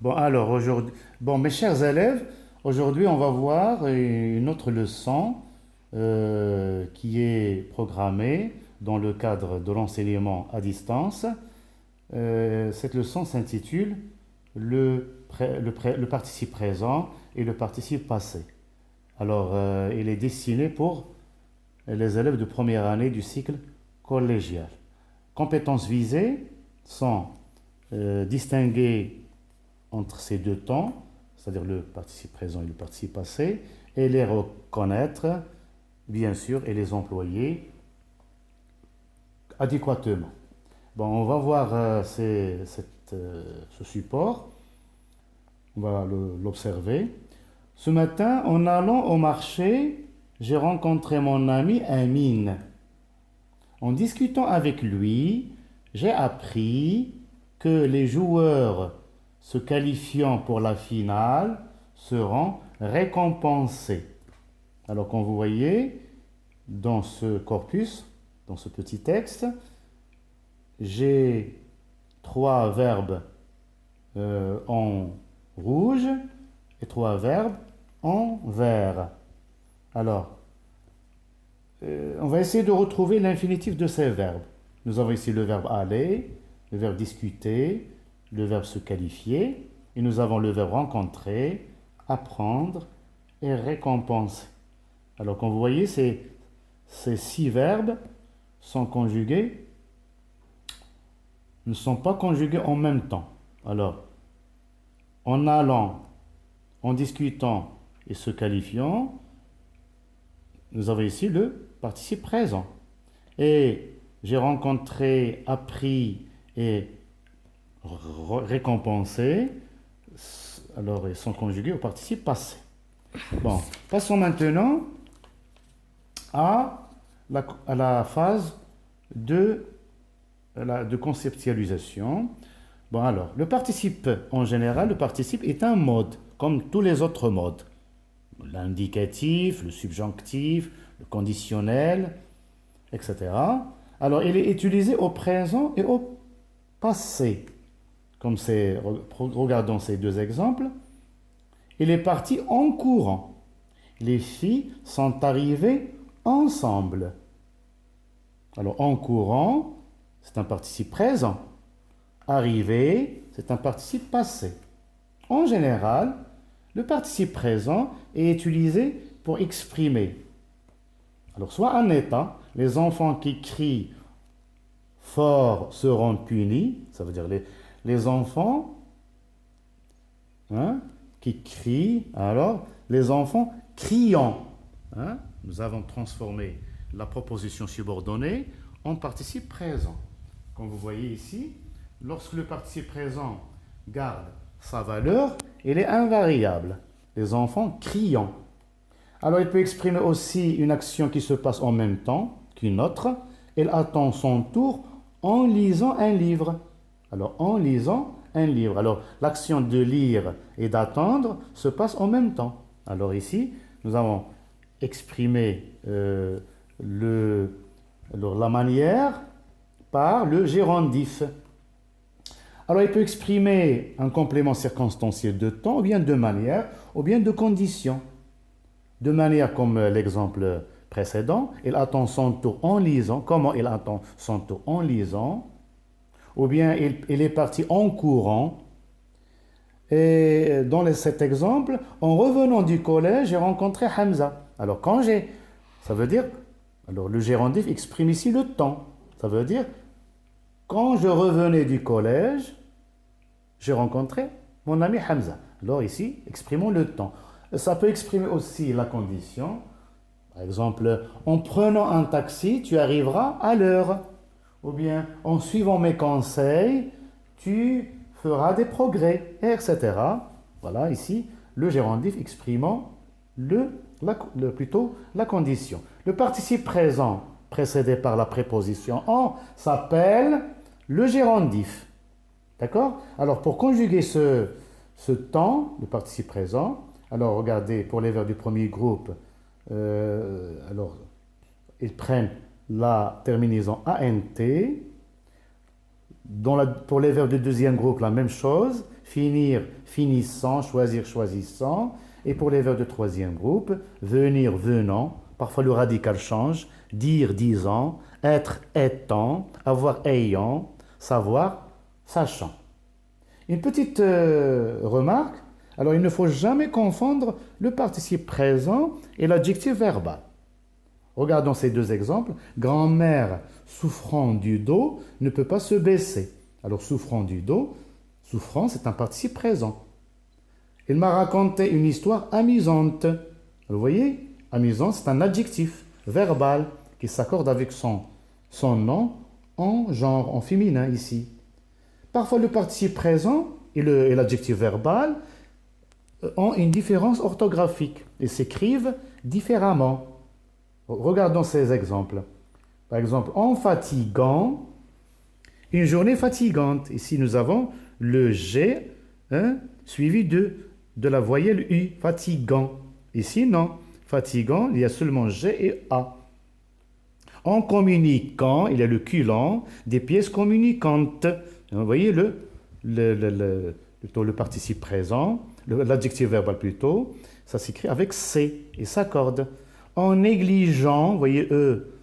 Bon, alors aujourd'hui, bon, mes chers élèves, aujourd'hui on va voir une autre leçon qui est programmée dans le cadre de l'enseignement à distance. Cette leçon s'intitule le participe présent et le participe passé. Alors, il est destiné pour les élèves de première année du cycle collégial. Compétences visées sont distinguer entre ces deux temps, c'est-à-dire le participe présent et le participe passé, et les reconnaître, bien sûr, et les employer adéquatement. Bon, on va voir ce support, on va l'observer. Ce matin, en allant au marché, j'ai rencontré mon ami Amine. En discutant avec lui, j'ai appris que les joueurs se qualifiant pour la finale seront récompensés. Alors, comme vous voyez, dans ce corpus, dans ce petit texte, j'ai trois verbes en rouge et trois verbes en vert. Alors, on va essayer de retrouver l'infinitif de ces verbes. Nous avons ici le verbe aller, le verbe discuter, le verbe se qualifier, et nous avons le verbe rencontrer, apprendre et récompenser. Alors, comme vous voyez, ces six verbes sont conjugués, ne sont pas conjugués en même temps. Alors, en allant, en discutant et se qualifiant, nous avons ici le participe présent. Et j'ai rencontré, appris et récompensé, alors ils sont conjugués au participe passé. Bon, passons maintenant à la phase de conceptualisation. Bon, alors, le participe, en général, le participe est un mode, comme tous les autres modes. L'indicatif, le subjonctif, le conditionnel, etc. Alors, il est utilisé au présent et au passé. Regardons ces deux exemples. Il est parti en courant. Les filles sont arrivées ensemble. Alors, en courant, c'est un participe présent. Arriver, c'est un participe passé. En général, le participe présent est utilisé pour exprimer. Alors, soit un état, les enfants qui crient fort seront punis, ça veut dire les enfants qui crient, alors les enfants criant. Nous avons transformé la proposition subordonnée en participe présent. Comme vous voyez ici, lorsque le participe présent garde sa valeur, il est invariable. Les enfants criant. Alors il peut exprimer aussi une action qui se passe en même temps qu'une autre. Elle attend son tour en lisant un livre. Alors en lisant un livre. Alors l'action de lire et d'attendre se passe en même temps. Alors ici, nous avons exprimé la manière par le gérondif. Alors, il peut exprimer un complément circonstanciel de temps, ou bien de manière, ou bien de condition. De manière comme l'exemple précédent, il attend son tour en lisant. Comment il attend son tour en lisant? Ou bien il est parti en courant. Et dans cet exemple, en revenant du collège, j'ai rencontré Hamza. Alors, ça veut dire, alors le gérondif exprime ici le temps. Ça veut dire, quand je revenais du collège, j'ai rencontré mon ami Hamza. Alors ici, exprimons le temps. Ça peut exprimer aussi la condition. Par exemple, en prenant un taxi, tu arriveras à l'heure. Ou bien, en suivant mes conseils, tu feras des progrès, etc. Voilà, ici, le gérondif exprimant plutôt la condition. Le participe présent précédé par la préposition en s'appelle le gérondif. D'accord? Alors, pour conjuguer ce temps, le participe présent, alors regardez, pour les verbes du premier groupe, alors, ils prennent la terminaison ANT. Pour les verbes du deuxième groupe, la même chose. finir, finissant, choisir, choisissant. Et pour les verbes de troisième groupe, venir, venant, parfois le radical change, dire, disant, être, étant, avoir, ayant, savoir, sachant. Une petite remarque, alors il ne faut jamais confondre le participe présent et l'adjectif verbal. Regardons ces deux exemples. Grand-mère souffrant du dos ne peut pas se baisser. Alors souffrant du dos, souffrant c'est un participe présent. Il m'a raconté une histoire amusante. Vous voyez, amusant c'est un adjectif verbal qui s'accorde avec son nom en genre, en féminin ici. Parfois, le participe présent et l'adjectif verbal ont une différence orthographique et s'écrivent différemment. Regardons ces exemples. Par exemple, en fatigant, une journée fatigante. Ici, nous avons le G suivi de la voyelle U, fatigant. Ici, non. Fatigant, il y a seulement G et A. En communiquant, il y a le culant des pièces communicantes. Vous voyez le participe présent, l'adjectif verbal plutôt, ça s'écrit avec C et s'accorde. En négligeant, vous voyez E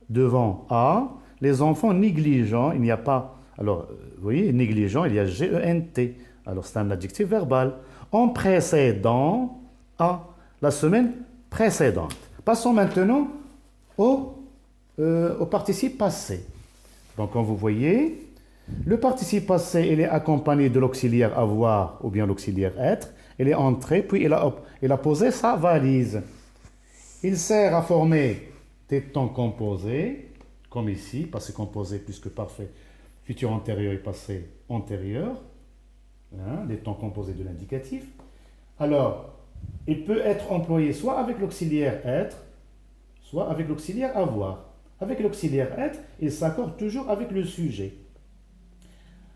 devant A, les enfants négligents, il n'y a pas, alors vous voyez, négligent, il y a G-E-N-T, alors c'est un adjectif verbal. En précédant A, la semaine précédente. Passons maintenant au participe passé. Donc comme vous voyez, le participe passé, il est accompagné de l'auxiliaire avoir ou bien l'auxiliaire être. Il est entré, puis il a posé sa valise. Il sert à former des temps composés, comme ici, passé composé plus que parfait, futur antérieur et passé antérieur, des temps composés de l'indicatif. Alors, il peut être employé soit avec l'auxiliaire être, soit avec l'auxiliaire avoir. Avec l'auxiliaire être, il s'accorde toujours avec le sujet.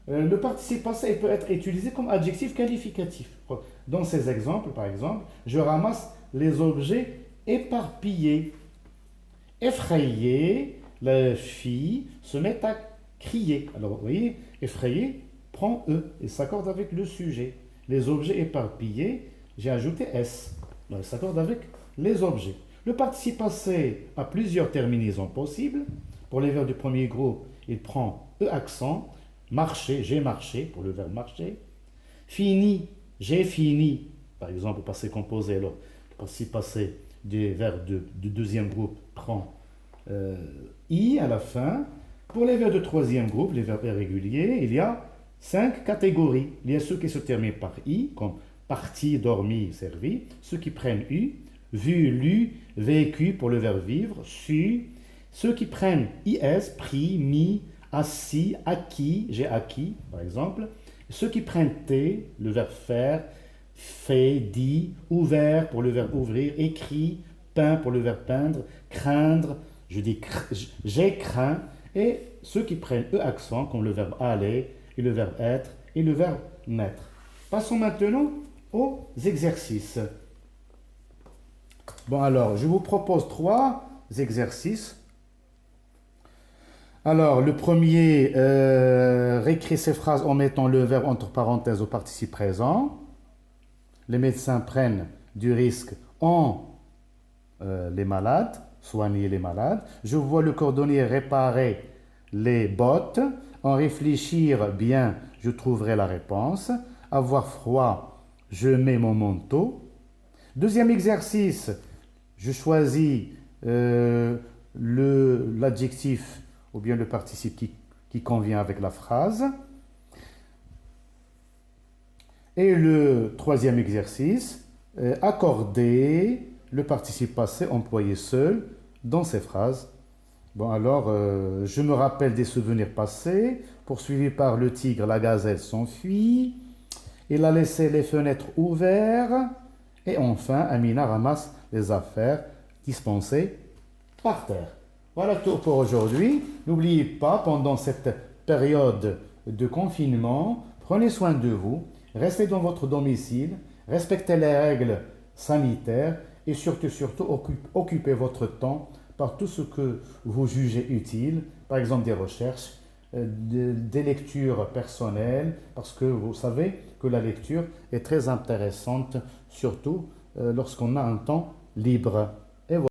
Le participe passé peut être utilisé comme adjectif qualificatif. Dans ces exemples, par exemple, je ramasse les objets éparpillés. Effrayée, la fille se met à crier. Alors, vous voyez, effrayée prend E et s'accorde avec le sujet. Les objets éparpillés, j'ai ajouté S. Donc, il s'accorde avec les objets. Le participe passé a plusieurs terminaisons possibles. Pour les verbes du premier groupe, il prend E accent. Marcher, j'ai marché, pour le verbe marcher. Fini, j'ai fini. Par exemple, au passé composé, alors, le participe passé des verbes du deuxième groupe prend I à la fin. Pour les verbes de troisième groupe, les verbes irréguliers, il y a 5 catégories. Il y a ceux qui se terminent par I, comme parti, dormi, servi. Ceux qui prennent U, vu, lu, vécu pour le verbe vivre, su. Ceux qui prennent IS, pris, mis, assis, acquis, j'ai acquis, par exemple. Ceux qui prennent T, le verbe faire, fait, dit, ouvert pour le verbe ouvrir, écrit, peint pour le verbe peindre, craindre, je dis j'ai craint. Et ceux qui prennent E accent, comme le verbe aller, et le verbe être, et le verbe naître. Passons maintenant aux exercices. Bon alors, je vous propose 3 exercices. Alors, le premier, réécrit ces phrases en mettant le verbe entre parenthèses au participe présent. Les médecins prennent du risque en les malades, soigner les malades. Je vois le cordonnier réparer les bottes. En réfléchir bien, je trouverai la réponse. Avoir froid, je mets mon manteau. Deuxième exercice, je choisis l'adjectif ou bien le participe qui convient avec la phrase. Et le troisième exercice, accorder le participe passé employé seul dans ces phrases. Bon alors, je me rappelle des souvenirs passés, poursuivi par le tigre, la gazelle s'enfuit, il a laissé les fenêtres ouvertes, et enfin, Amina ramasse les affaires dispensées par terre. Voilà tout pour aujourd'hui. N'oubliez pas, pendant cette période de confinement, prenez soin de vous, restez dans votre domicile, respectez les règles sanitaires et surtout, occupez votre temps par tout ce que vous jugez utile, par exemple des recherches, des lectures personnelles, parce que vous savez que la lecture est très intéressante, surtout lorsqu'on a un temps libre.